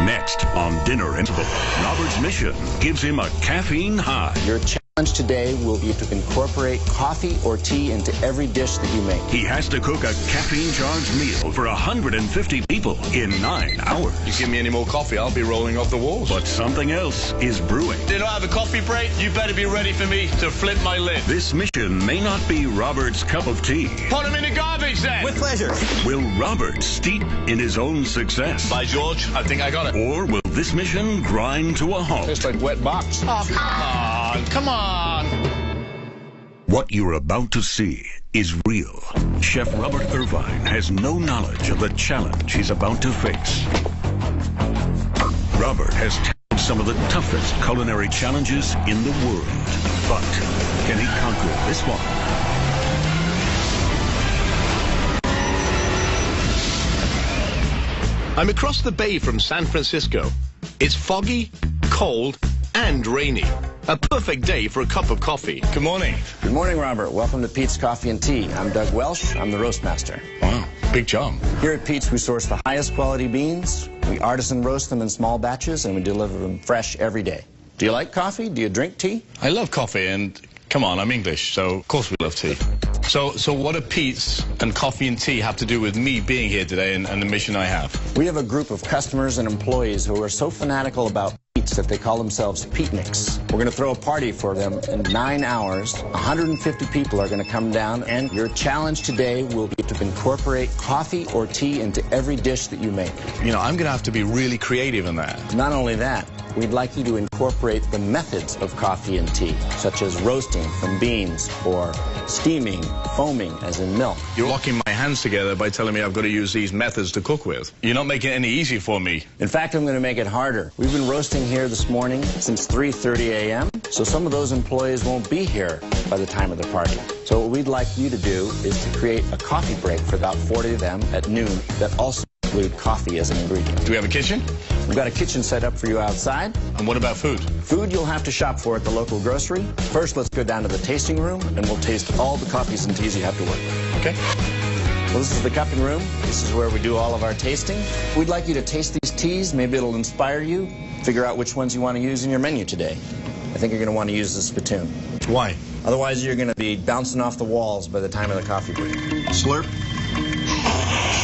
Next on Dinner Interval, Robert's mission gives him a caffeine high. Your challenge today will be to incorporate coffee or tea into every dish that you make. He has to cook a caffeine-charged meal for 150 people in 9 hours. You give me any more coffee, I'll be rolling off the walls. But something else is brewing. Did I have a coffee break? You better be ready for me to flip my lid. This mission may not be Robert's cup of tea. Put him in the garbage then. With pleasure. Will Robert steep in his own success? By George, I think I got it. Or will this mission grind to a halt? It's like wet box. Oh, come on. What you're about to see is real. Chef Robert Irvine has no knowledge of the challenge he's about to face. Robert has tackled some of the toughest culinary challenges in the world. But can he conquer this one? I'm across the bay from San Francisco. It's foggy, cold, and rainy. A perfect day for a cup of coffee. Good morning. Good morning, Robert. Welcome to Pete's Coffee and Tea. I'm Doug Welsh. I'm the roast master. Wow, big job. Here at Pete's, we source the highest quality beans. We artisan roast them in small batches, and we deliver them fresh every day. Do you like coffee? Do you drink tea? I love coffee, and come on, I'm English, so of course we love tea. So what do Pete's and coffee and tea have to do with me being here today and the mission I have? We have a group of customers and employees who are so fanatical about Pete's that they call themselves Peatniks. We're going to throw a party for them in 9 hours. 150 people are going to come down, and your challenge today will be to incorporate coffee or tea into every dish that you make. You know, I'm going to have to be really creative in that. Not only that, we'd like you to incorporate the methods of coffee and tea, such as roasting from beans or steaming, foaming, as in milk. You're locking my hands together by telling me I've got to use these methods to cook with. You're not making it any easier for me. In fact, I'm going to make it harder. We've been roasting here this morning since 3:30 a.m., so some of those employees won't be here by the time of the party. So what we'd like you to do is to create a coffee break for about 40 of them at noon that also include coffee as an ingredient. Do we have a kitchen? We've got a kitchen set up for you outside. And what about food? Food you'll have to shop for at the local grocery. First, let's go down to the tasting room, and we'll taste all the coffees and teas you have to work with. Okay. Well, this is the cupping room. This is where we do all of our tasting. We'd like you to taste these teas. Maybe it'll inspire you. Figure out which ones you want to use in your menu today. I think you're going to want to use the spittoon. Why? Otherwise, you're going to be bouncing off the walls by the time of the coffee break. Slurp.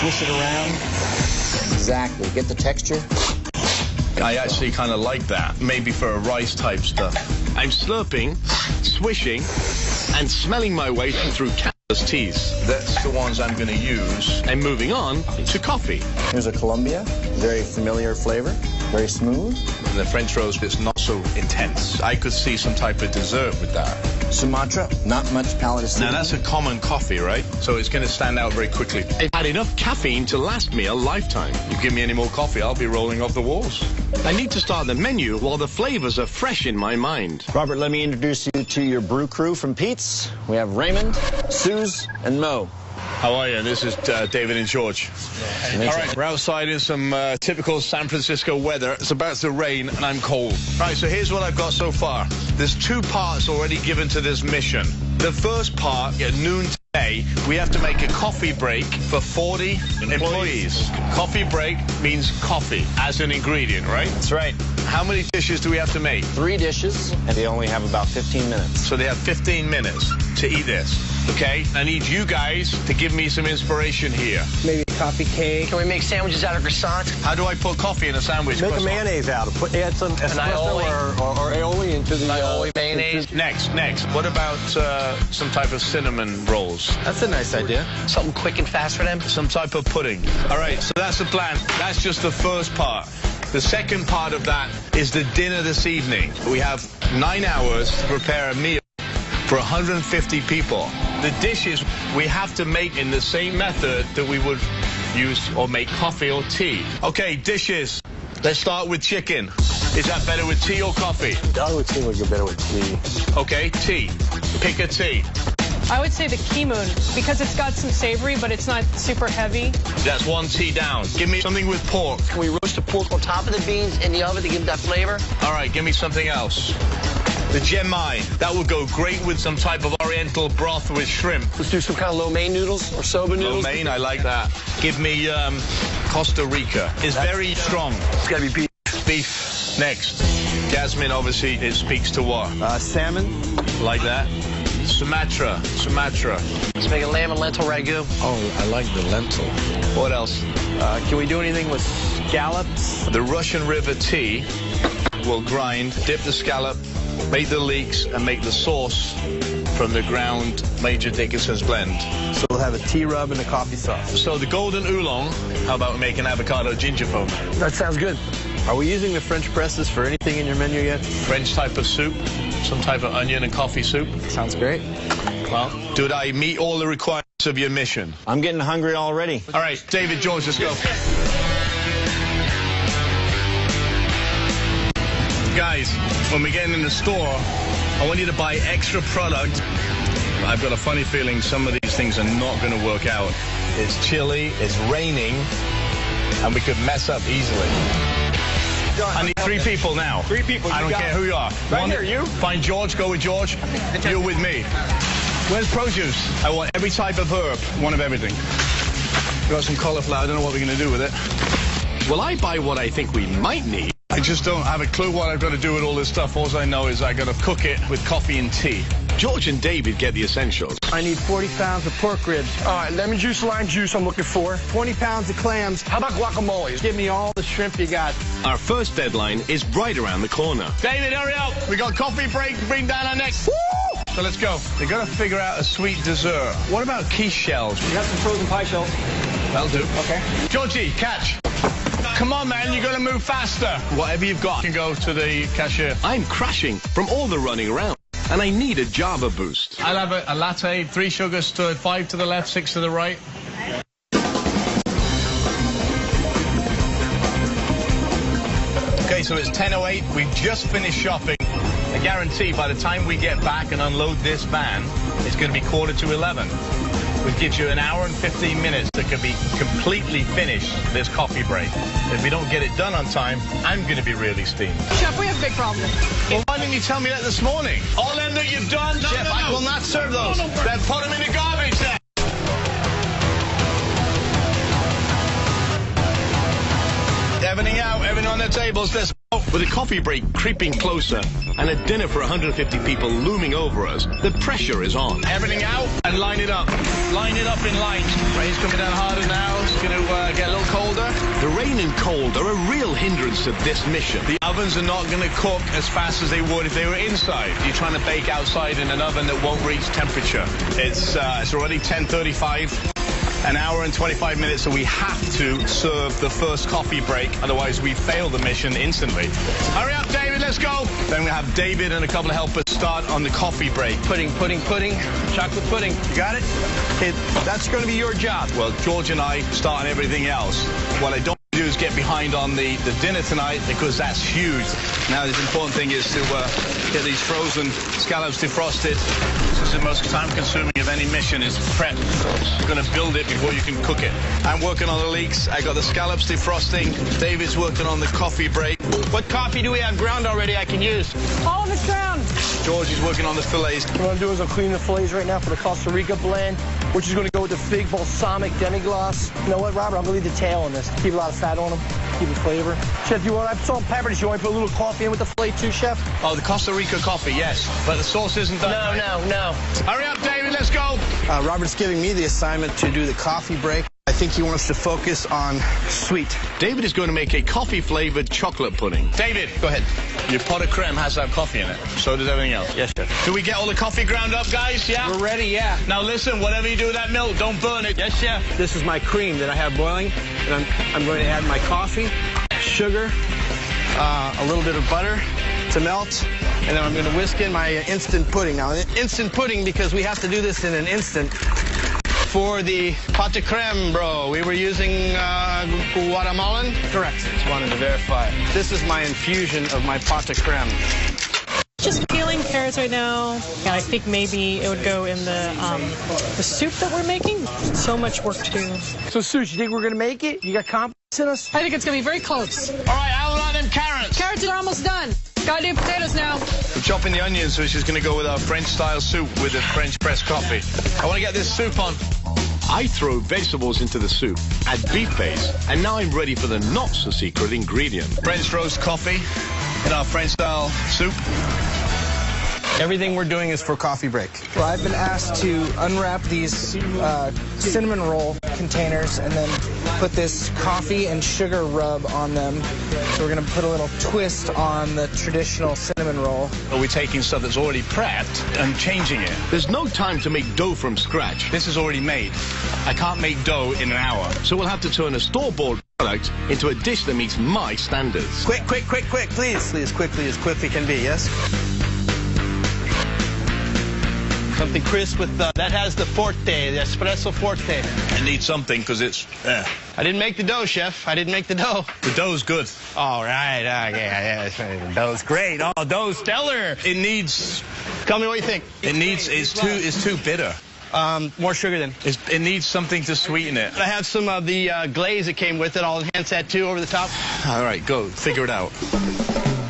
Swish it around. Exactly. Get the texture. I actually kind of like that. Maybe for a rice type stuff. I'm slurping, swishing, and smelling my way through countless teas. That's the ones I'm going to use. And moving on to coffee. Here's a Colombia. Very familiar flavor. Very smooth. And the French roast is not so intense. I could see some type of dessert with that. Sumatra, not much palate acidity. Now that's a common coffee, right? So it's going to stand out very quickly. I've had enough caffeine to last me a lifetime. You give me any more coffee, I'll be rolling off the walls. I need to start the menu while the flavors are fresh in my mind. Robert, let me introduce you to your brew crew from Pete's. We have Raymond, Suze, and Mo. How are you? This is David and George. All right, we're outside in some typical San Francisco weather. It's about to rain and I'm cold. All right, so here's what I've got so far. There's 2 parts already given to this mission. The first part, at noon today, we have to make a coffee break for 40 employees. Coffee break means coffee as an ingredient, right? That's right. How many dishes do we have to make? 3 dishes, and they only have about 15 minutes. So they have 15 minutes to eat this, okay? I need you guys to give me some inspiration here. Maybe a coffee cake. Can we make sandwiches out of croissant? How do I put coffee in a sandwich? Make a mayonnaise out of it. Add some espresso or aioli into the... Aioli mayonnaise. Next. What about some type of cinnamon rolls? That's a nice idea. Something quick and fast for them. Some type of pudding. All right, so that's the plan. That's just the first part. The second part of that is the dinner this evening. We have 9 hours to prepare a meal for 150 people. The dishes we have to make in the same method that we would use or make coffee or tea. Okay, dishes. Let's start with chicken. Is that better with tea or coffee? I would say we'd go better with tea. Okay, tea. Pick a tea. I would say the Kimoon, because it's got some savory, but it's not super heavy. That's 1 tea down. Give me something with pork. Can we roast the pork on top of the beans in the oven to give that flavor? All right, give me something else. The genmai. That would go great with some type of oriental broth with shrimp. Let's do some kind of lo mein noodles or soba noodles. Lo mein, I like that. Give me Costa Rica. It's very strong. It's got to be beef. beef next. Jasmine, obviously, it speaks to what? Salmon. Like that. Sumatra. Let's make a lamb and lentil ragu. Oh, I like the lentil. What else? Can we do anything with scallops? The Russian River tea will grind, dip the scallop, make the leeks, and make the sauce from the ground Major Dickinson's blend. So we'll have a tea rub and a coffee sauce. So the golden oolong, how about we make an avocado ginger foam? That sounds good. Are we using the French presses for anything in your menu yet? French type of soup, some type of onion and coffee soup. Sounds great. Well, did I meet all the requirements of your mission? I'm getting hungry already. All right, David, George, let's go. Guys, when we get in the store, I want you to buy extra product. I've got a funny feeling some of these things are not going to work out. It's chilly, it's raining, and we could mess up easily. I need 3 people now. 3 people. I don't care who you are. Right here, you. Find George, go with George. You're with me. Where's produce? I want every type of herb, one of everything. We got some cauliflower, I don't know what we're going to do with it. Well, I buy what I think we might need. I just don't have a clue what I've got to do with all this stuff. All I know is I got to cook it with coffee and tea. George and David get the essentials. I need 40 pounds of pork ribs. All right, lemon juice, lime juice I'm looking for. 20 pounds of clams. How about guacamole? Give me all the shrimp you got. Our first deadline is right around the corner. David, hurry up. We got coffee break to bring down our next. Woo! So let's go. They got to figure out a sweet dessert. What about quiche shells? We got some frozen pie shells. That'll do. Okay. Georgie, catch. Come on, man, you got to move faster. Whatever you've got can go to the cashier. I'm crashing from all the running around, and I need a Java boost. I'll have a latte, 3 sugars stirred, 5 to the left, 6 to the right. Okay, so it's 10:08. We've just finished shopping. I guarantee by the time we get back and unload this van, it's going to be 11:15. Which gives you an hour and 15 minutes that can be completely finished this coffee break. If we don't get it done on time, I'm going to be really steamed. Chef, we have a big problem. Well, why didn't you tell me that this morning? All them that you've done, Chef, I will not serve those. Then put them in the garbage then. Everything out, everything on the tables. Let's go. With a coffee break creeping closer and a dinner for 150 people looming over us, the pressure is on. Everything out and line it up. Line it up in lines. Rain's coming down harder now. It's going to get a little colder. The rain and cold are a real hindrance to this mission. The ovens are not going to cook as fast as they would if they were inside. You're trying to bake outside in an oven that won't reach temperature. It's already 10:35. An hour and 25 minutes, so we have to serve the first coffee break. Otherwise, we fail the mission instantly. Hurry up, David, let's go. Then we have David and a couple of helpers start on the coffee break. Pudding, chocolate pudding. You got it? Okay, that's going to be your job. Well, George and I start on everything else. What I don't do is get behind on the dinner tonight because that's huge. Now, the important thing is to get these frozen scallops defrosted. This is the most time-consuming of any mission is prep. You're going to build it before you can cook it. I'm working on the leeks. I got the scallops defrosting. David's working on the coffee break. What coffee do we have ground already I can use? All of it's ground. George is working on the fillets. What I'm going to do is I'm cleaning the fillets right now for the Costa Rica blend, which is going to go with the fig balsamic demi-glace. You know what, Robert? I'm going to leave the tail on this. Keep a lot of fat on them. Keep the flavor. Chef, you want I put salt and pepper? Do you want to put a little coffee in with the fillet too, Chef? Oh, the Costa Rica coffee, yes. But the sauce isn't done. No. Hurry up, David, let's go. Robert's giving me the assignment to do the coffee break. I think he wants to focus on sweet. David is going to make a coffee-flavored chocolate pudding. David, go ahead. Your pot of creme has to have coffee in it. So does everything else. Yes, Chef. Do we get all the coffee ground up, guys? Yeah? We're ready, yeah. Now listen, whatever you do with that milk, don't burn it. Yes, Chef. This is my cream that I have boiling, and I'm going to add my coffee, sugar, a little bit of butter to melt, and then I'm going to whisk in my instant pudding. Now, instant pudding, because we have to do this in an instant. For the pot de creme, bro, we were using Guatemalan? Correct. Just wanted to verify. This is my infusion of my pot de creme. Just peeling carrots right now. And I think maybe it would go in the soup that we're making. So much work to do. So, Sush, you think we're going to make it? You got confidence in us? I think it's going to be very close. All right, how about them carrots? Carrots are almost done. Gotta do potatoes now. We're chopping the onions, so she's going to go with our French-style soup with the French press coffee. I want to get this soup on. I throw vegetables into the soup, add beef base, and now I'm ready for the not-so-secret ingredient. French roast coffee in our French-style soup. Everything we're doing is for coffee break. Well, I've been asked to unwrap these cinnamon roll containers and then put this coffee and sugar rub on them. So we're going to put a little twist on the traditional cinnamon roll. Are we taking stuff that's already prepped and changing it? There's no time to make dough from scratch. This is already made. I can't make dough in an hour. So we'll have to turn a store-bought product into a dish that meets my standards. Quick, quick, quick, quick, please. As quickly can be, yes? Something crisp with that has the forte, the espresso forte. I need something because it's I didn't make the dough, chef. I didn't make the dough. The dough's good. All right. Yeah. The dough's great. Oh, dough's stellar. It needs. Tell me what you think. It's too bitter. More sugar then. It needs something to sweeten it. I have some of the glaze that came with it. I'll enhance that too over the top. All right, go. Figure it out.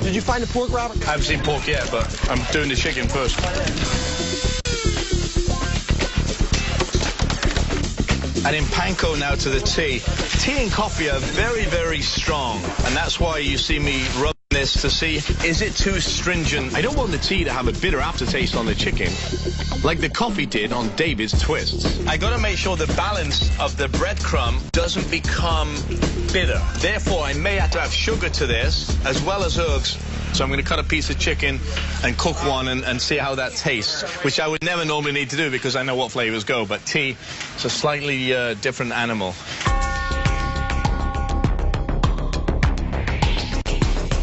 Did you find the pork, Robert? I haven't seen pork yet, but I'm doing the chicken first. Adding panko now to the tea. Tea and coffee are very, very strong, and that's why you see me rubbing this to see, is it too stringent? I don't want the tea to have a bitter aftertaste on the chicken, like the coffee did on David's twists. I gotta make sure the balance of the breadcrumb doesn't become bitter. Therefore, I may have to have sugar to this, as well as herbs. So I'm going to cut a piece of chicken and cook one and see how that tastes, which I would never normally need to do because I know what flavors go. But tea, it's a slightly different animal.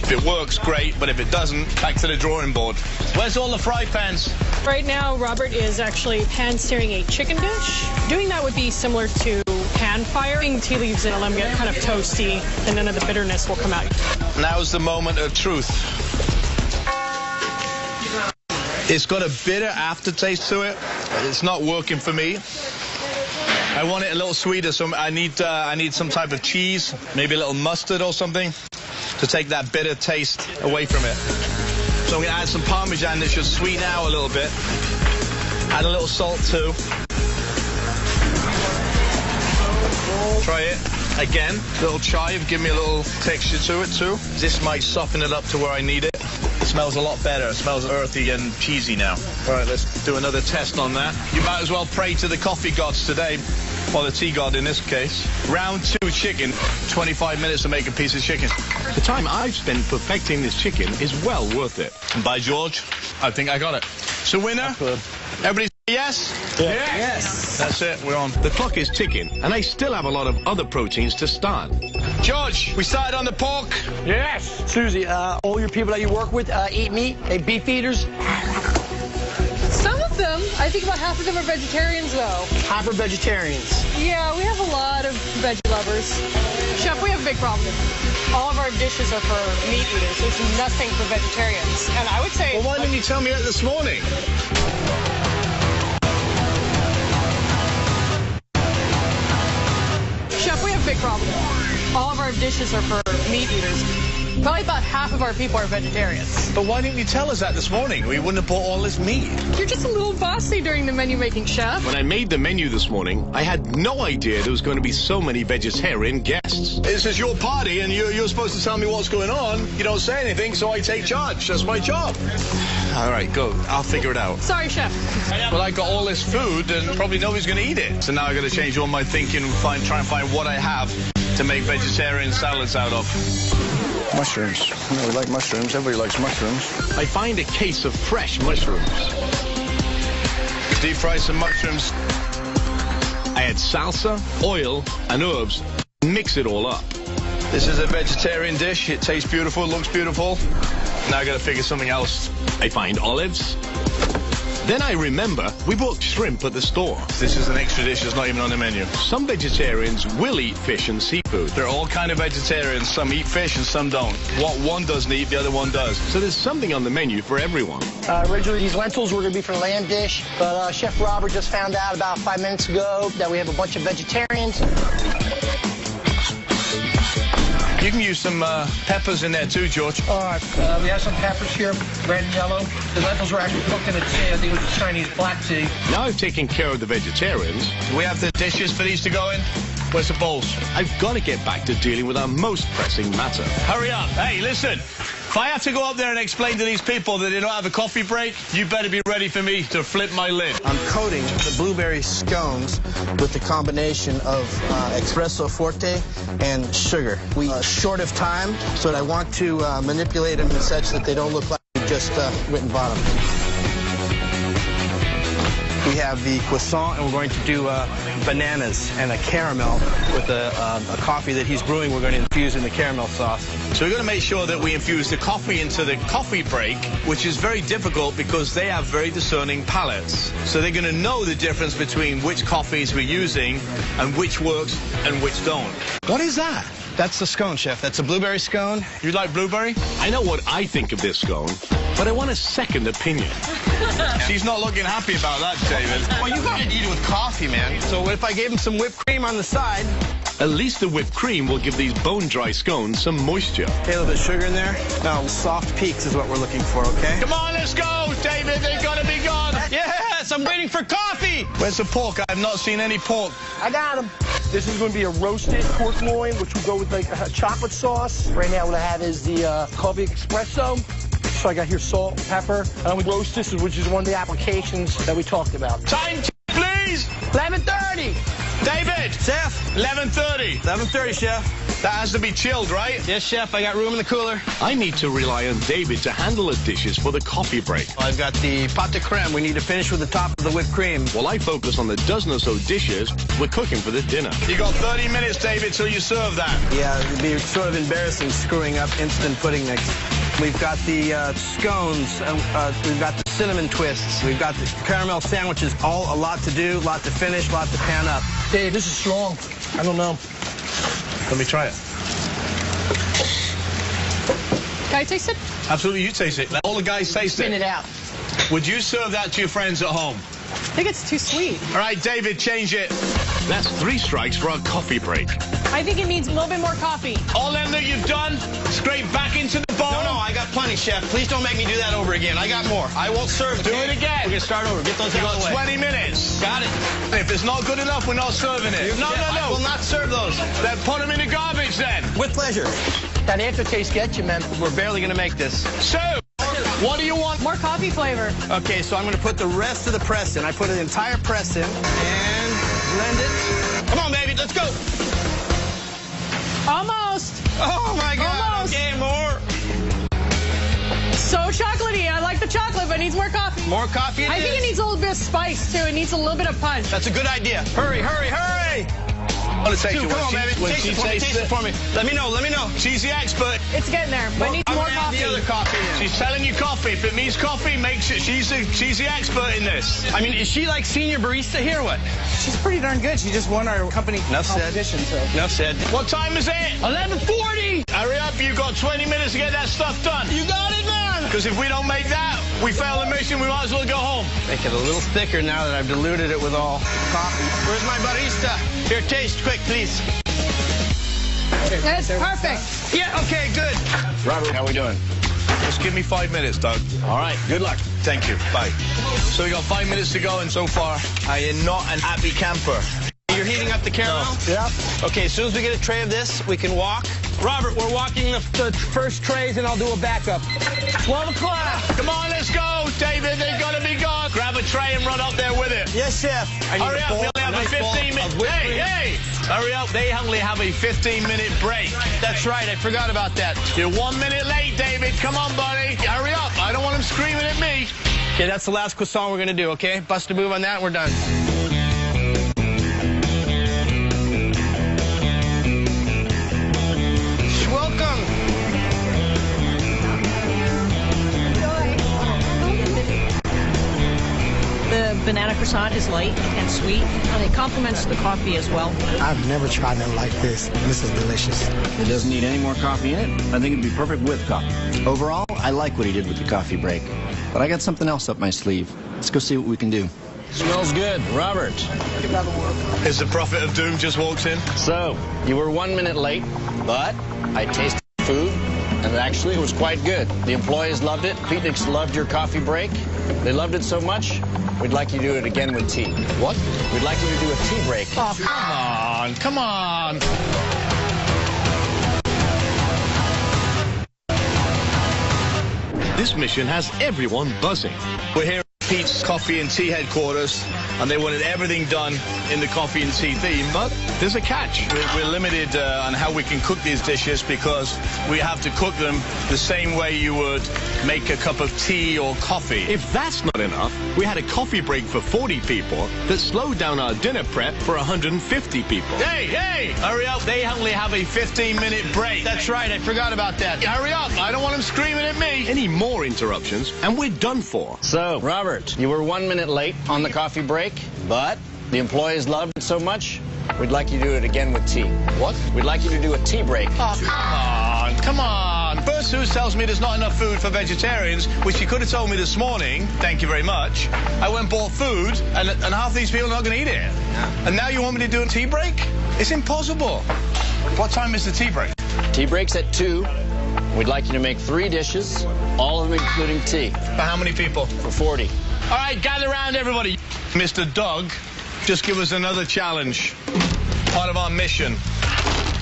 If it works, great, but if it doesn't, back to the drawing board. Where's all the fry pans? Right now, Robert is actually pan-searing a chicken dish. Doing that would be similar to pan-firing. Tea leaves in them get kind of toasty, and none of the bitterness will come out. Now's the moment of truth. It's got a bitter aftertaste to it. It's not working for me. I want it a little sweeter, so I need some type of cheese, maybe a little mustard or something, to take that bitter taste away from it. So I'm going to add some Parmesan that should sweeten out a little bit. Add a little salt too. Try it again. Little chive, give me a little texture to it too. This might soften it up to where I need it. It smells a lot better. It smells earthy and cheesy now. All right, let's do another test on that. You might as well pray to the coffee gods today, or the tea god in this case. Round 2 chicken, 25 minutes to make a piece of chicken. The time I've spent perfecting this chicken is well worth it. And by George, I think I got it. So winner? Everybody say yes? Yeah. Yes. That's it, we're on. The clock is ticking, and I still have a lot of other proteins to start. George, we started on the pork? Yes. Susie, all your people that you work with eat meat? They beef eaters? Some of them. I think about half of them are vegetarians, though. Half are vegetarians. Yeah, we have a lot of veggie lovers. Chef, we have a big problem. All of our dishes are for meat eaters. There's nothing for vegetarians. And I would say... Well, why didn't you tell me that this morning? Chef, we have a big problem. All of our dishes are for meat eaters. Probably about half of our people are vegetarians. But why didn't you tell us that this morning? We wouldn't have bought all this meat. You're just a little bossy during the menu making, Chef. When I made the menu this morning, I had no idea there was going to be so many vegetarian guests. This is your party, and you're supposed to tell me what's going on. You don't say anything, so I take charge. That's my job. All right, go. I'll figure it out. Sorry, Chef. Well, I got all this food, and probably nobody's going to eat it. So now I got to change all my thinking and try and find what I have to make vegetarian salads out of. Mushrooms. We like mushrooms. Everybody likes mushrooms. I find a case of fresh mushrooms. Deep fry some mushrooms. I add salsa, oil, and herbs. Mix it all up. This is a vegetarian dish. It tastes beautiful, looks beautiful. Now I got to figure something else. I find olives. Then I remember we bought shrimp at the store. This is an extra dish that's not even on the menu. Some vegetarians will eat fish and seafood. There are all kind of vegetarians. Some eat fish and some don't. What one doesn't eat, the other one does. So there's something on the menu for everyone. Originally, these lentils were going to be for the lamb dish, but Chef Robert just found out about 5 minutes ago that we have a bunch of vegetarians. You can use some peppers in there too, George. All right, we have some peppers here, red and yellow. The lentils are actually cooked in a tea. I think it was a Chinese black tea. Now I've taken care of the vegetarians, Do we have the dishes for these to go in? Where's the bowls? I've got to get back to dealing with our most pressing matter. Hurry up. Hey, listen. If I have to go up there and explain to these people that they don't have a coffee break, you better be ready for me to flip my lid. I'm coating the blueberry scones with the combination of espresso forte and sugar. We short of time, so I want to manipulate them in such that they don't look like we just went and bought them. We have the croissant, and we're going to do bananas and a caramel with a coffee that he's brewing. We're going to infuse in the caramel sauce. So we're going to make sure that we infuse the coffee into the coffee break, which is very difficult because they have very discerning palates. So they're going to know the difference between which coffees we're using and which works and which don't. What is that? That's the scone, Chef. That's a blueberry scone. You like blueberry? I know what I think of this scone, but I want a second opinion. She's not looking happy about that, David. Well, you got to eat it with coffee, man. So what if I gave him some whipped cream on the side? At least the whipped cream will give these bone-dry scones some moisture. Okay, a little bit of sugar in there. Now, soft peaks is what we're looking for, okay? Come on, let's go, David. They're going to be gone. Yes, I'm waiting for coffee. Where's the pork? I have not seen any pork. I got them. This is going to be a roasted pork loin, which will go with like a chocolate sauce. Right now, what I have is the coffee espresso. So I got here salt, pepper, and we roast this, which is one of the applications that we talked about. Time, please. 11:30. David. Chef. 11:30. 11:30, Chef. That has to be chilled, right? Yes, Chef. I got room in the cooler. I need to rely on David to handle the dishes for the coffee break. I've got the pâte de crème. We need to finish with the top of the whipped cream. While I focus on the dozen or so dishes we're cooking for the dinner. You got 30 minutes, David, till you serve that. Yeah, it'd be sort of embarrassing screwing up instant pudding mix. We've got the scones, we've got the cinnamon twists, we've got the caramel sandwiches, all a lot to do, lot to finish, lot to pan up. Dave, this is strong. I don't know. Let me try it. Can I taste it? Absolutely, you taste it. Let all the guys taste Spin it it. out. Would you serve that to your friends at home? I think it's too sweet. All right, David, change it. That's 3 strikes for our coffee break. I think it needs a little bit more coffee. All them that you've done, straight back into the bowl. No, I got plenty, Chef. Please don't make me do that over again. I got more. I won't serve. Do it again. We're going to start over. Get those You out of got the way. 20 minutes. Got it. If it's not good enough, we're not serving it. Chef, I will not serve those. Then put them in the garbage then. With pleasure. That aftertaste gets you, man. We're barely going to make this. So, what do you want? More coffee flavor. Okay, so I'm going to put the rest of the press in. I put an entire press in and blend it. Come on, baby, let's go. Almost. Oh, my God. Almost. Okay, more. So chocolatey. I like the chocolate, but it needs more coffee. More coffee it I think is. it needs a little bit of spice, too. It needs a little bit of punch. That's a good idea. Hurry, hurry, hurry. Well, it takes Dude, you come on, baby. when Taste she it for me. tastes Taste it for me. Let me know. Let me know. She's the expert. It's getting there, but it needs I'm more gonna add coffee. the other coffee in. She's telling you coffee. If it means coffee, makes it. She's the expert in this. I mean, is she like senior barista here or what? She's pretty darn good. She just won our company Enough said. competition. So. Enough said. What time is it? 11:40. Hurry up, you've got 20 minutes to get that stuff done. You got it, man. Because if we don't make that, we fail the mission, we might as well go home. Make it a little thicker now that I've diluted it with all coffee. Where's my barista? Here, taste quick, please. That's perfect. Yeah, okay, good. Robert, how we doing? Just give me 5 minutes, Doug. All right, good luck. Thank you. Bye. So we got 5 minutes to go, and so far, I am not an happy camper. You're heating up the caramel? No. Yeah. Okay, as soon as we get a tray of this, we can walk. Robert, we're walking the first trays, and I'll do a backup. 12 o'clock. Come on, let's go, David. They're gonna be gone. Grab a tray and run up there with it. Yes, Chef. I need Hurry a up, bowl, we only have a nice bowl 15 minute. of whipped cream. Hey, hurry up. They only have a 15-minute break. That's right, I forgot about that. You're 1 minute late, David. Come on, buddy. Hurry up. I don't want them screaming at me. Okay, that's the last croissant we're gonna do, okay? Bust a move on that, and we're done. Welcome. The banana croissant is light and sweet, and it complements the coffee as well. I've never tried nothing like this. This is delicious. It doesn't need any more coffee in it. I think it'd be perfect with coffee. Overall, I like what he did with the coffee break. But I got something else up my sleeve. Let's go see what we can do. Smells good. Robert. Is the prophet of doom just walked in? So, you were 1 minute late, but I tasted food, and actually it was quite good. The employees loved it. Beatniks loved your coffee break. They loved it so much, we'd like you to do it again with tea. What? We'd like you to do a tea break. Oh, come on, come on. This mission has everyone buzzing. We're here at Pete's Coffee and Tea headquarters, and they wanted everything done in the coffee and tea theme, but There's a catch. we're limited on how we can cook these dishes because we have to cook them the same way you would make a cup of tea or coffee. If that's not enough, we had a coffee break for 40 people that slowed down our dinner prep for 150 people. Hey, hurry up. They only have a 15-minute break. That's right, I forgot about that. Hurry up. I don't want them screaming at me. Any more interruptions, and we're done for. So, Robert, you were 1 minute late on the coffee break, but the employees loved it so much, we'd like you to do it again with tea. What? We'd like you to do a tea break. Oh, come on. First Sue tells me there's not enough food for vegetarians, which she could have told me this morning. Thank you very much. I went and bought food, and half these people are not going to eat it. And now you want me to do a tea break? It's impossible. What time is the tea break? Tea break's at 2. We'd like you to make 3 dishes, all of them including tea. For how many people? For 40. All right, gather around, everybody. Mr. Doug, just give us another challenge. Part of our mission.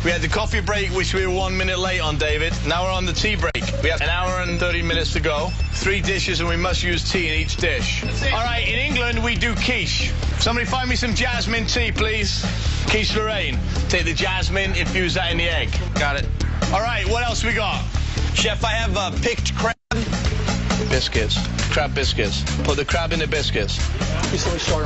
We had the coffee break, which we were 1 minute late on, David. Now we're on the tea break. We have an hour and 30 minutes to go. 3 dishes, and we must use tea in each dish. All right, in England, we do quiche. Somebody find me some jasmine tea, please. Quiche Lorraine. Take the jasmine, infuse that in the egg. Got it. All right, what else we got? Chef, I have picked crab. Biscuits. Crab biscuits. Put the crab in the biscuits.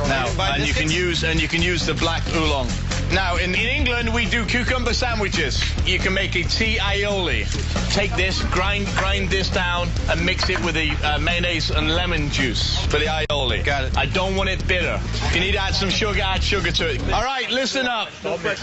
Now, and you can use the black oolong. Now, in England, we do cucumber sandwiches. You can make a tea aioli. Take this, grind this down, and mix it with the mayonnaise and lemon juice for the aioli. Got it. I don't want it bitter. If you need to add some sugar, add sugar to it. All right, listen up.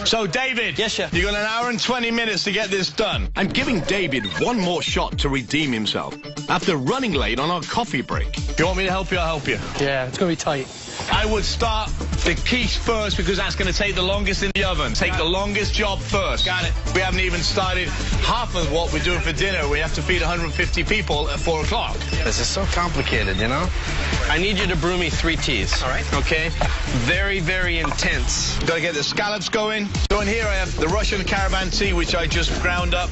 So, David. Yes, chef. You got an hour and 20 minutes to get this done. I'm giving David one more shot to redeem himself after running late on our coffee break. If you want me to help you, I'll help you. Yeah, it's going to be tight. I would start the quiche first because that's going to take the longest in the oven. Take the longest job first. Got it. We haven't even started half of what we're doing for dinner. We have to feed 150 people at 4 o'clock. This is so complicated, you know? I need you to brew me 3 teas. All right. Okay? Very, very intense. Got to get the scallops going. So in here I have the Russian caravan tea, which I just ground up.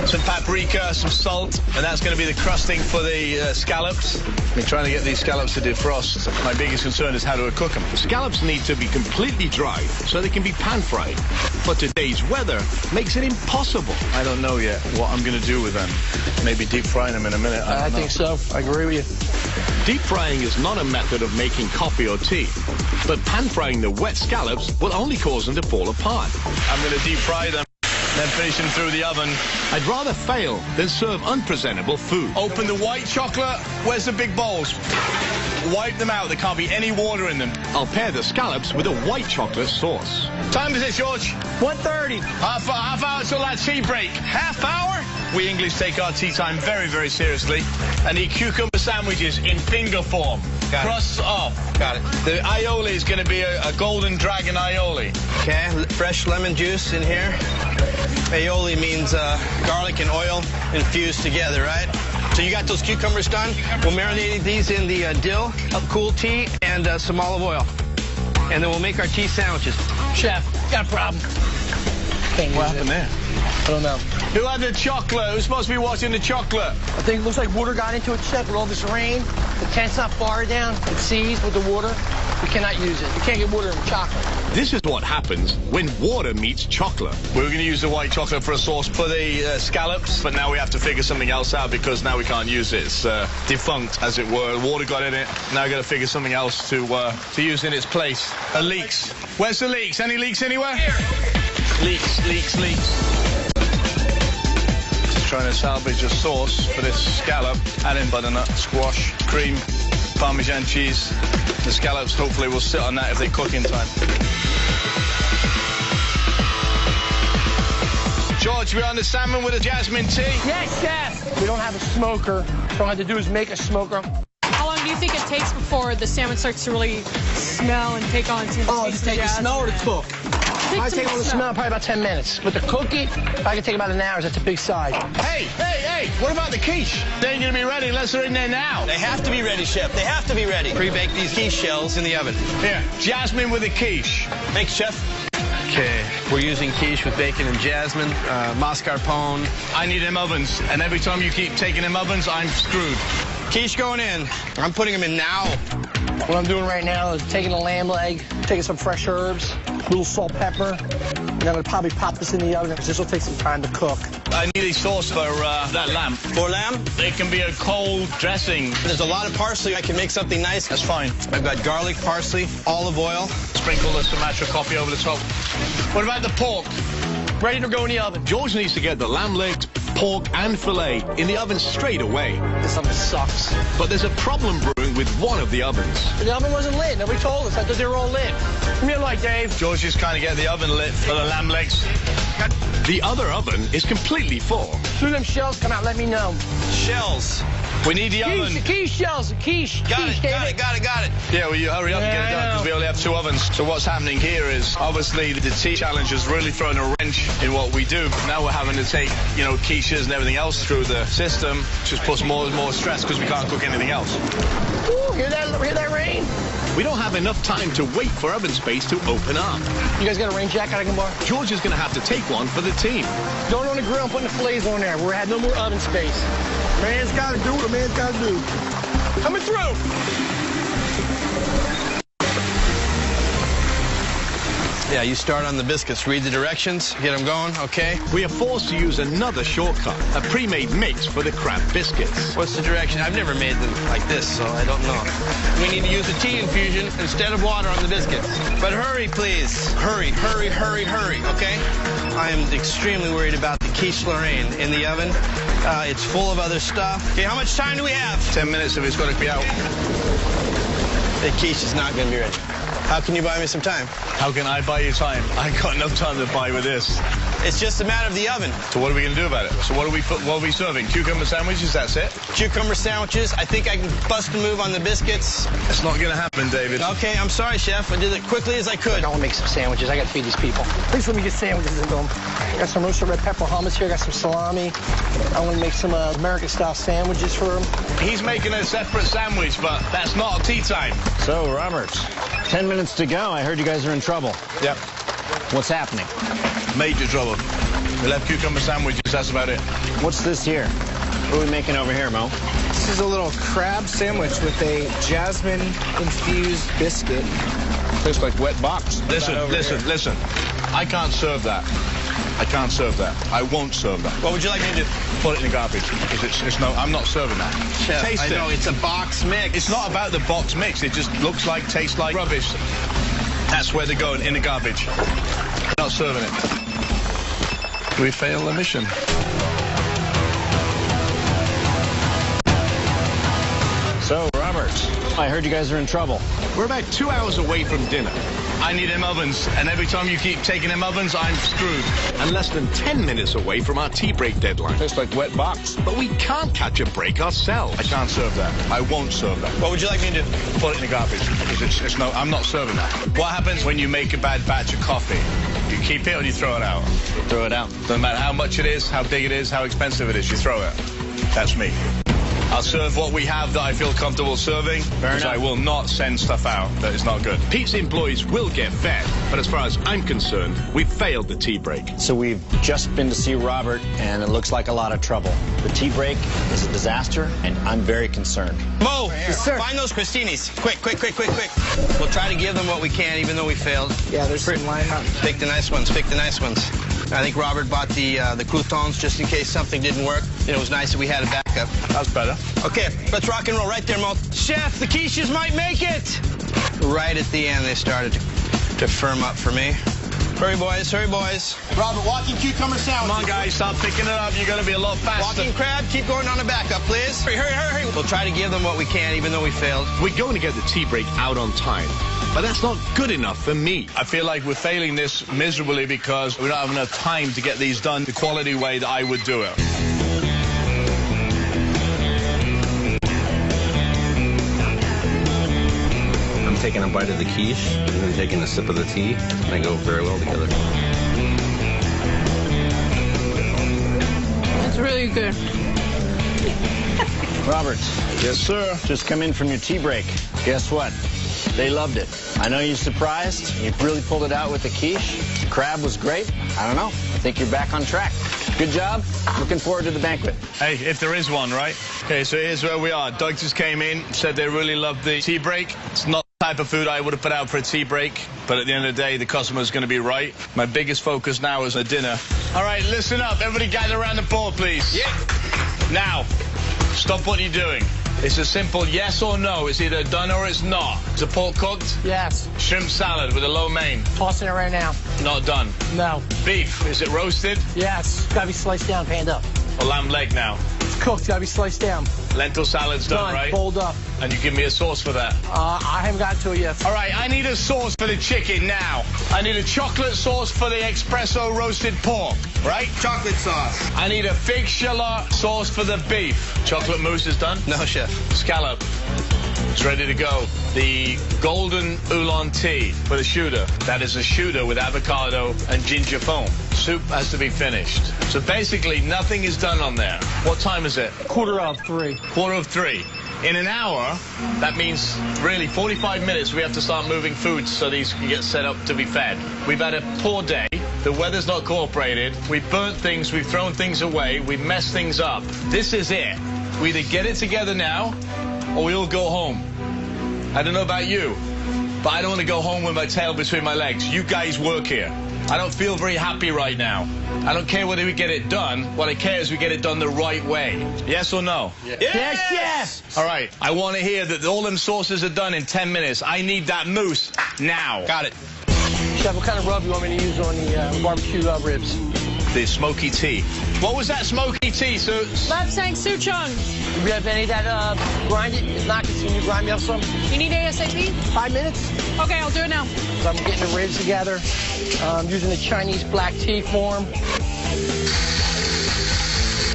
Some paprika, some salt, and that's going to be the crusting for the scallops. We're trying to get these scallops to defrost. My biggest concern is how to cook them. The scallops need to be completely dry so they can be pan-fried. But today's weather makes it impossible. I don't know yet what I'm going to do with them. Maybe deep frying them in a minute. I think so. I agree with you. Deep frying is not a method of making coffee or tea, but pan-frying the wet scallops will only cause them to fall apart. I'm going to deep fry them, then finish them through the oven. I'd rather fail than serve unpresentable food. Open the white chocolate. Where's the big bowls? Wipe them out. There can't be any water in them. I'll pair the scallops with a white chocolate sauce. Time is it, George? 1:30. Half hour till that tea break. Half hour? We English take our tea time very, very seriously. I need cucumber sandwiches in finger form. Crusts off. Got it. The aioli is going to be a golden dragon aioli. Okay, fresh lemon juice in here. Aioli means garlic and oil infused together, right? So you got those cucumbers done? We'll marinate these in the dill, cool tea, and some olive oil. And then we'll make our tea sandwiches. Chef, got a problem. What happened there? I don't know. Who had the chocolate? Who's supposed to be watching the chocolate? I think it looks like water got into it, Chef, with all this rain. The tent's not far down. It seized with the water. We cannot use it. You can't get water in chocolate. This is what happens when water meets chocolate. We were going to use the white chocolate for a sauce for the scallops, but now we have to figure something else out because now we can't use it. It's defunct, as it were. Water got in it. Now I've got to figure something else to use in its place. Leeks. Where's the leeks? Any leeks anywhere? Here. Leeks. Just trying to salvage a sauce for this scallop. Add in butternut, squash, cream, Parmesan cheese. The scallops hopefully will sit on that if they cook in time. George, we're on the salmon with a jasmine tea? Yes, Chef. We don't have a smoker. So all I have to do is make a smoker. How long do you think it takes before the salmon starts to really smell and take on some Oh, to take the smell or to cook? I take all the smell probably about 10 minutes. But the cookie, I can take about an hour. That's a big size. Hey, what about the quiche? They ain't gonna be ready unless they're in there now. They have to be ready, Chef. They have to be ready. Pre-bake these quiche shells in the oven. Here, jasmine with a quiche. Thanks, Chef. Okay, we're using quiche with bacon and jasmine, mascarpone. I need them ovens, and every time you keep taking them ovens, I'm screwed. Quiche going in. I'm putting them in now. What I'm doing right now is taking a lamb leg, taking some fresh herbs, a little salt, pepper, and I'm going to probably pop this in the oven because this will take some time to cook. I need a sauce for that lamb. For lamb? It can be a cold dressing. There's a lot of parsley. I can make something nice. That's fine. I've got garlic, parsley, olive oil. Sprinkle the Sumatra coffee over the top. What about the pork? Ready to go in the oven. George needs to get the lamb legs, pork and fillet in the oven straight away. This oven sucks. But there's a problem brewing with one of the ovens. The oven wasn't lit. Nobody told us. I thought they were all lit. Give me a light, Dave. George is trying to get the oven lit for the lamb legs. The other oven is completely full. As soon as them shells come out, let me know. Shells. We need the oven. Quiche shells. Quiche. Got it. Yeah, well, you hurry up and get it done because we only have 2 ovens. So what's happening here is obviously the tea challenge has really thrown a wrench in what we do. Now we're having to take, quiches and everything else through the system, which just puts more and more stress because we can't cook anything else. Ooh, hear that rain? We don't have enough time to wait for oven space to open up. You guys got a rain jacket I can borrow? George is going to have to take one for the team. Going on the grill, I'm putting the fillets on there. We had no more oven space. Man's got to do what a man's got to do. Coming through. Yeah, you start on the biscuits. Read the directions. Get them going, okay? We are forced to use another shortcut, a pre-made mix for the crab biscuits. What's the direction? I've never made them like this, so I don't know. We need to use a tea infusion instead of water on the biscuits. But hurry, please. Hurry, okay? I am extremely worried about the quiche Lorraine in the oven. It's full of other stuff. Okay, how much time do we have? 10 minutes if it's got to be out. The quiche is not going to be ready. How can you buy me some time? How can I buy you time? I got no time to buy with this. It's just a matter of the oven. So what are we going to do about it? So what are we serving? Cucumber sandwiches, that's it? Cucumber sandwiches. I think I can bust a move on the biscuits. It's not going to happen, David. Okay, I'm sorry, Chef. I did it quickly as I could. I want to make some sandwiches. I got to feed these people. Please let me get sandwiches into them. Got some roasted red pepper hummus here. Got some salami. I want to make some American-style sandwiches for them. He's making a separate sandwich, but that's not tea time. So, Robert, 10 minutes to go. I heard you guys are in trouble. Yep. What's happening? Major trouble. We left cucumber sandwiches, that's about it. What's this here? What are we making over here, Mo? This is a little crab sandwich with a jasmine-infused biscuit. Tastes like wet box. Listen. I can't serve that. I won't serve that. What would you like me to do? Put it in the garbage. Because I'm not serving that. Chef, Taste I know, it's a box mix. It's not about the box mix. It just tastes like rubbish. That's where they're going, in the garbage. Not serving it. We fail the mission. So, Robert, I heard you guys are in trouble. We're about 2 hours away from dinner. I need them ovens, and every time you keep taking them ovens, I'm screwed. And less than 10 minutes away from our tea break deadline. Tastes like wet box. But we can't catch a break ourselves. I can't serve that. I won't serve that. What would you like me to do? Put it in the garbage. Because I'm not serving that. What happens when you make a bad batch of coffee? You keep it or you throw it out? Throw it out. Doesn't matter how much it is, how big it is, how expensive it is, you throw it. That's me. I'll serve what we have that I feel comfortable serving, because I will not send stuff out that is not good. Pizza employees will get fed, but as far as I'm concerned, we've failed the tea break. So we've just been to see Robert, and it looks like a lot of trouble. The tea break is a disaster, and I'm very concerned. Mo, find those crostinis. Quick. We'll try to give them what we can, even though we failed. Yeah, there's some lined up. Pick the nice ones. I think Robert bought the croutons just in case something didn't work. It was nice that we had a backup. That's better. Okay, let's rock and roll right there, Mo. Chef, the quiches might make it. Right at the end, they started to firm up for me. Hurry, boys. Robert, walking cucumber sandwich. Come on, guys, stop picking it up. You're going to be a lot faster. Walking crab, keep going on the backup, please. Hurry. We'll try to give them what we can, even though we failed. We're going to get the tea break out on time, but that's not good enough for me. I feel like we're failing this miserably because we don't have enough time to get these done the quality way that I would do it. I'm taking a bite of the quiche and then taking a sip of the tea, and they go very well together. It's really good. Robert. Yes, sir. Just come in from your tea break. Guess what? They loved it. I know you're surprised. You really pulled it out with the quiche. The crab was great. I don't know. I think you're back on track. Good job. Looking forward to the banquet. Hey, if there is one, right? Okay, so here's where we are. Doug just came in, said they really loved the tea break. It's not the type of food I would have put out for a tea break, but at the end of the day, the customer's going to be right. My biggest focus now is a dinner. All right, listen up. Everybody gather around the board, please. Yeah. Now, stop what you're doing. It's a simple yes or no. It's either done or it's not. Is the pork cooked? Yes. Shrimp salad with a lo mein. Tossing it right now. Not done. No. Beef, is it roasted? Yes. Gotta be sliced down, panned up. A lamb leg now. It's cooked. Gotta be sliced down. Lentil salad's done, right? Fold up. And you give me a sauce for that? I haven't gotten to it yet. All right, I need a sauce for the chicken now. I need a chocolate sauce for the espresso roasted pork, right? Chocolate sauce. I need a fig shallot sauce for the beef. Chocolate mousse is done? No, chef. Scallop. It's ready to go. The golden oolong tea for the shooter. That is a shooter with avocado and ginger foam. Soup has to be finished. So basically, nothing is done on there. What time is it? 2:45. 2:45. In an hour, that means really 45 minutes we have to start moving food so these can get set up to be fed. We've had a poor day. The weather's not cooperated. We've burnt things. We've thrown things away. We've messed things up. This is it. We either get it together now or we all go home. I don't know about you, but I don't want to go home with my tail between my legs. You guys work here. I don't feel very happy right now. I don't care whether we get it done. What I care is we get it done the right way. Yes or no? Yes. Yes, yes. All right. I want to hear that all them sauces are done in 10 minutes. I need that mousse now. Got it. Chef, what kind of rub you want me to use on the barbecue ribs? The smoky tea. What was that smoky tea, Sue? Lapsang Souchong. Do you have any of that grind it? If not, can you grind me up some? You need ASAP? 5 minutes? Okay, I'll do it now. So I'm getting the ribs together. I'm using the Chinese black tea form.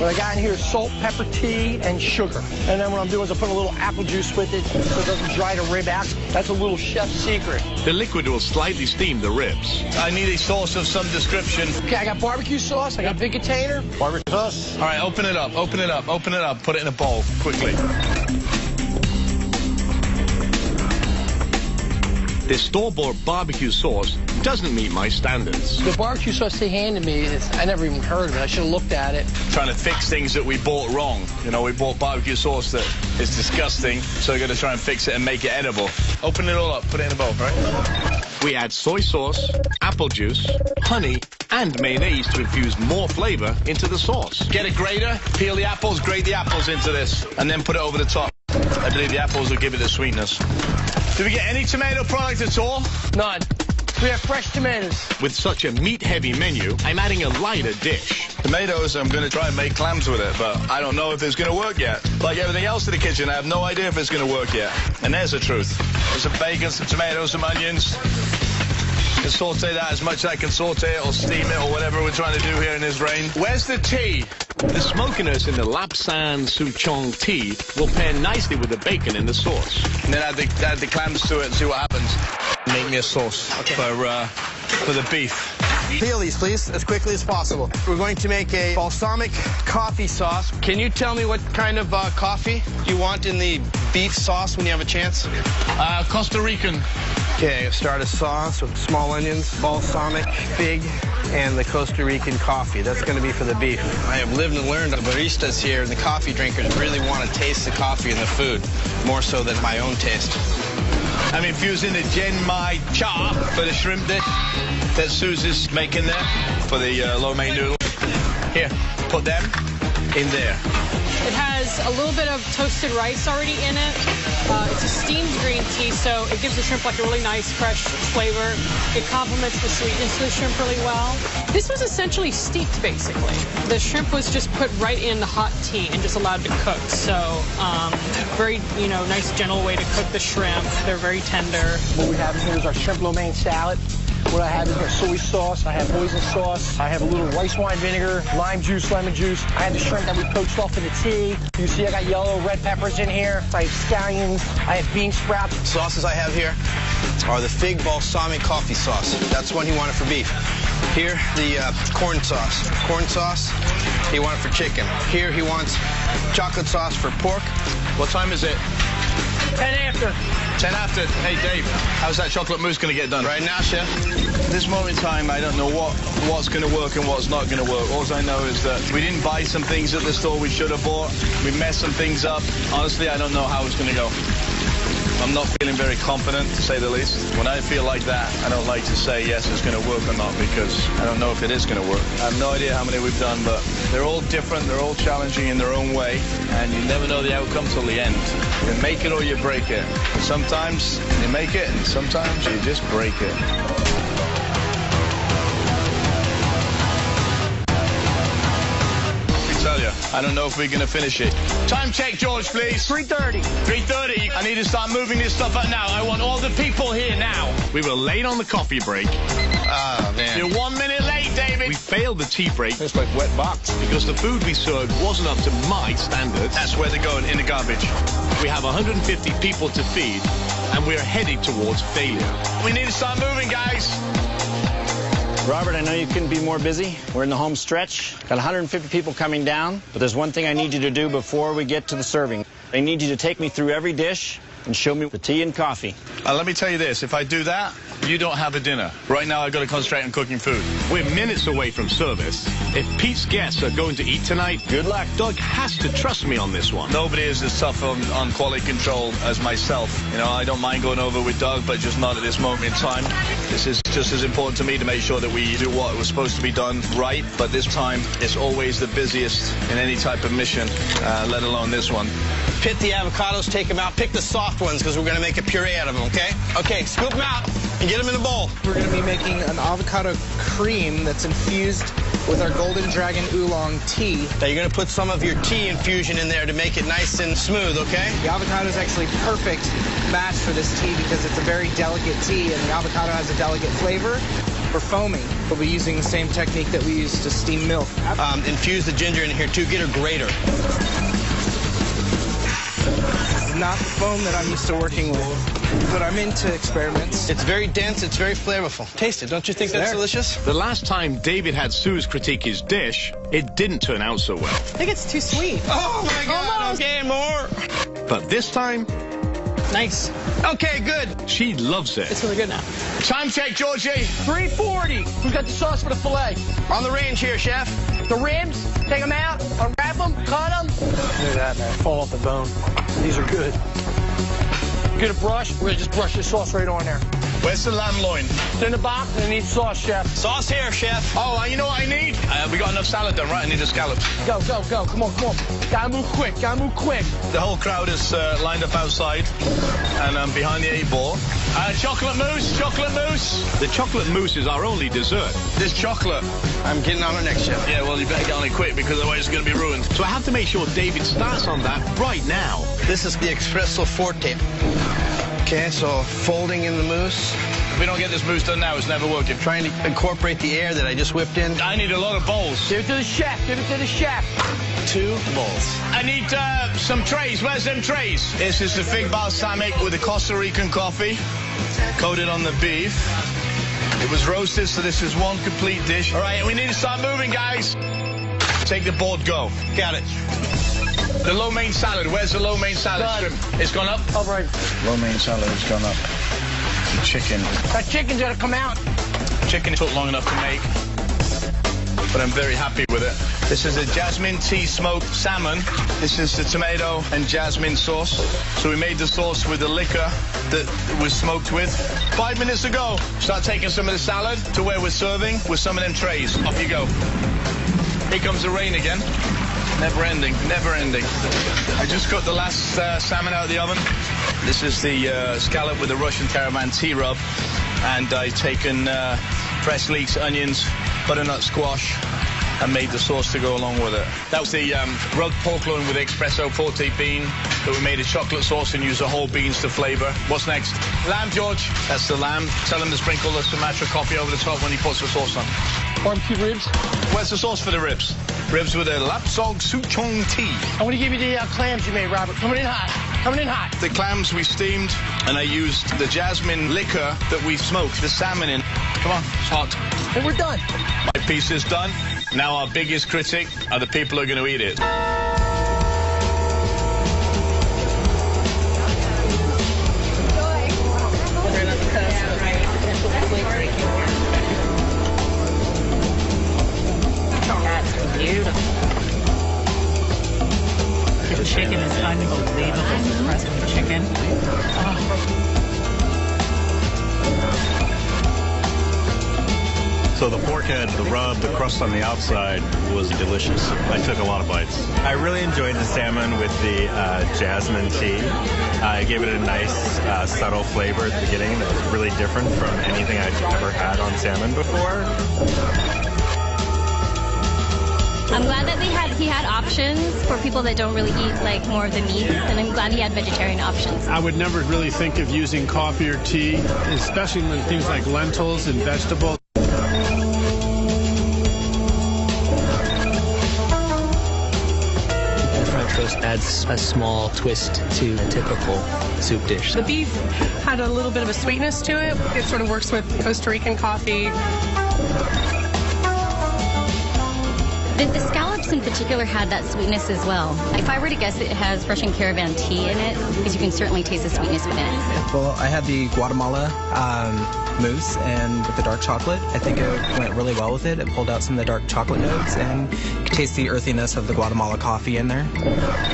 What I got in here is salt, pepper, tea, and sugar. And then what I'm doing is I put a little apple juice with it so it doesn't dry the rib out. That's a little chef's secret. The liquid will slightly steam the ribs. I need a sauce of some description. Okay, I got barbecue sauce. I got big container. Barbecue sauce. All right, open it up, open it up, open it up. Put it in a bowl, quickly. This store-bought barbecue sauce doesn't meet my standards. The barbecue sauce they handed me, I never even heard of it. I should have looked at it. Trying to fix things that we bought wrong. You know, we bought barbecue sauce that is disgusting, so we're going to try and fix it and make it edible. Open it all up, put it in a bowl, right? We add soy sauce, apple juice, honey, and mayonnaise to infuse more flavor into the sauce. Get a grater, peel the apples, grate the apples into this, and then put it over the top. I believe the apples will give it the sweetness. Did we get any tomato product at all? None. We have fresh tomatoes. With such a meat-heavy menu, I'm adding a lighter dish. Tomatoes, I'm going to try and make clams with it, but I don't know if it's going to work yet. Like everything else in the kitchen, I have no idea if it's going to work yet. And there's the truth. There's some bacon, some tomatoes, some onions. I can saute that as much as I can saute it or steam it or whatever we're trying to do here in this rain. Where's the tea? The smokiness in the Lapsang Souchong tea will pair nicely with the bacon in the sauce. And then add the clams to it and see what happens. Make me a sauce for the beef. Peel these, please, as quickly as possible. We're going to make a balsamic coffee sauce. Can you tell me what kind of coffee you want in the beef sauce when you have a chance? Costa Rican. Okay, start a sauce with small onions, balsamic, fig, and the Costa Rican coffee. That's going to be for the beef. I have lived and learned. The baristas here and the coffee drinkers really want to taste the coffee in the food, more so than my own taste. I'm infusing the Gen Mai cha for the shrimp dish that Susie's making there for the lo mein noodle. Here, put them in there. It has a little bit of toasted rice already in it. It's a steamed green tea, so it gives the shrimp like a really nice, fresh flavor. It complements the sweetness of the shrimp really well. This was essentially steeped, basically. The shrimp was just put right in the hot tea and just allowed to cook. So very, nice, gentle way to cook the shrimp. They're very tender. What we have here is our shrimp lo mein salad. What I have is my soy sauce. I have hoisin sauce. I have a little rice wine vinegar, lime juice, lemon juice. I have the shrimp that we poached off in the tea. You see I got yellow, red peppers in here. I have scallions. I have bean sprouts. Sauces I have here are the fig balsamic coffee sauce. That's one he wanted for beef. Here, the corn sauce. Corn sauce, he wanted for chicken. Here, he wants chocolate sauce for pork. What time is it? 10 after. 10 after. Hey, Dave, how's that chocolate mousse going to get done? Right now, chef. At this moment in time, I don't know what's going to work and what's not going to work. All I know is that we didn't buy some things at the store we should have bought. We messed some things up. Honestly, I don't know how it's going to go. I'm not feeling very confident, to say the least. When I feel like that, I don't like to say yes, it's going to work or not, because I don't know if it is going to work. I have no idea how many we've done, but they're all different, they're all challenging in their own way, and you never know the outcome till the end. You make it or you break it. Sometimes you make it, and sometimes you just break it. I don't know if we're going to finish it. Time check, George, please. 3:30. 3:30. I need to start moving this stuff up now. I want all the people here now. We were late on the coffee break. Ah, man. You're 1 minute late, David. We failed the tea break. It's like wet box. Because the food we served wasn't up to my standards. That's where they're going, in the garbage. We have 150 people to feed, and we're headed towards failure. We need to start moving, guys. Robert, I know you couldn't be more busy. We're in the home stretch. Got 150 people coming down, but there's one thing I need you to do before we get to the serving. I need you to take me through every dish and show me the tea and coffee. Let me tell you this, if I do that, you don't have a dinner. Right now, I've got to concentrate on cooking food. We're minutes away from service. If Pete's guests are going to eat tonight, good luck. Doug has to trust me on this one. Nobody is as tough on quality control as myself. You know, I don't mind going over with Doug, but just not at this moment in time. This is just as important to me to make sure that we do what was supposed to be done right, but this time, it's always the busiest in any type of mission, let alone this one. Pit the avocados, take them out. Pick the soft ones, because we're going to make a puree out of them, okay? Okay, scoop them out and get them in a bowl. We're going to be making an avocado cream that's infused with our Golden Dragon Oolong tea. Now you're going to put some of your tea infusion in there to make it nice and smooth, okay? The avocado is actually perfect match for this tea because it's a very delicate tea, and the avocado has a delicate flavor. For foaming, we'll be using the same technique that we use to steam milk. Infuse the ginger in here, too. Get a grater. Not the foam that I'm used to working with, but I'm into experiments. It's very dense, it's very flavorful. Taste it, don't you think that's delicious? The last time David had Suze critique his dish, it didn't turn out so well. I think it's too sweet. Oh my God, Almost. Okay, more. But this time, Nice. Okay, good. she loves it. It's really good now. Time check, Georgie. 3:40. Who's got the sauce for the filet? On the range here, chef. The ribs, take them out, unwrap them, cut them. Look at that, man. Fall off the bone. These are good. Get a brush. We're going to just brush the sauce right on there. Where's the lamb loin? It's in the box, and it needs sauce, chef. Sauce here, chef. Oh, you know what I need? We got enough salad done, right? I need the scallops. Go, go, go. Come on, come on. Gotta move quick, gotta move quick. The whole crowd is lined up outside, and I'm behind the 8-ball. Chocolate mousse, chocolate mousse. The chocolate mousse is our only dessert. This chocolate. I'm getting on it next, chef. Yeah, well, you better get on it quick, because otherwise it's going to be ruined. So I have to make sure David starts on that right now. This is the espresso forte. Okay, so folding in the mousse. If we don't get this mousse done now, it's never working. Trying to incorporate the air that I just whipped in. I need a lot of bowls. Give it to the chef, give it to the chef. 2 bowls. I need some trays. Where's them trays? This is the fig balsamic with the Costa Rican coffee, coated on the beef. It was roasted, so this is one complete dish. All right, we need to start moving, guys. Take the board, go. Got it. The lo mein salad. Where's the lo mein salad? Shrimp. It's gone up? All right. Lo mein salad has gone up. The chicken. That chicken's gotta come out. Chicken took long enough to make, but I'm very happy with it. This is a jasmine tea smoked salmon. This is the tomato and jasmine sauce. So we made the sauce with the liquor that it was smoked with 5 minutes ago. Start taking some of the salad to where we're serving with some of them trays. Off you go. Here comes the rain again. Never ending, never ending. I just got the last salmon out of the oven. This is the scallop with the Russian caravan tea rub. And I've taken fresh leeks, onions, butternut squash, and made the sauce to go along with it. That was the rubbed pork loin with espresso forte bean that we made a chocolate sauce and used the whole beans to flavor. What's next? Lamb, George. That's the lamb. Tell him to sprinkle the Sumatra coffee over the top when he puts the sauce on. Barbecue ribs. Where's the sauce for the ribs? Ribs with a lapsang souchong tea. I'm going to give you the clams you made, Robert. Coming in hot. Coming in hot. The clams we steamed, and I used the jasmine liquor that we smoked the salmon in. Come on, it's hot. And we're done. My piece is done. Now our biggest critic are the people who are going to eat it. The chicken is unbelievable. Crust of the chicken. So the pork head, the rub, the crust on the outside was delicious. I took a lot of bites. I really enjoyed the salmon with the jasmine tea. I gave it a nice subtle flavor at the beginning that was really different from anything I'd ever had on salmon before. I'm glad that he had options for people that don't really eat like more of the meats, and I'm glad he had vegetarian options. I would never really think of using coffee or tea, especially with things like lentils and vegetables. French roast adds a small twist to a typical soup dish. The beef had a little bit of a sweetness to it. It sort of works with Costa Rican coffee. The scallops in particular had that sweetness as well. If I were to guess, it has Russian caravan tea in it, because you can certainly taste the sweetness within it. Well, I had the Guatemala mousse and with the dark chocolate. I think it went really well with it. It pulled out some of the dark chocolate notes, and you could taste the earthiness of the Guatemala coffee in there.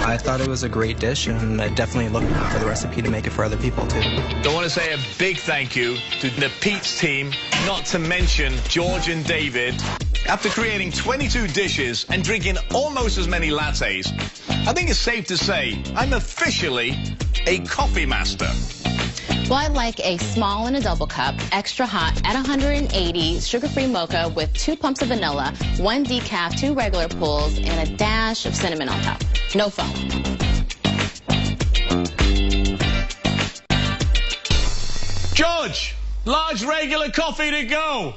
I thought it was a great dish, and I definitely look for the recipe to make it for other people too. I want to say a big thank you to the Pete's team, not to mention George and David. After creating 22 dishes and drinking almost as many lattes, I think it's safe to say I'm officially a coffee master. Well, I like a small in a double cup, extra hot at 180, sugar-free mocha with 2 pumps of vanilla, 1 decaf, 2 regular pulls, and a dash of cinnamon on top. No foam. George, large regular coffee to go.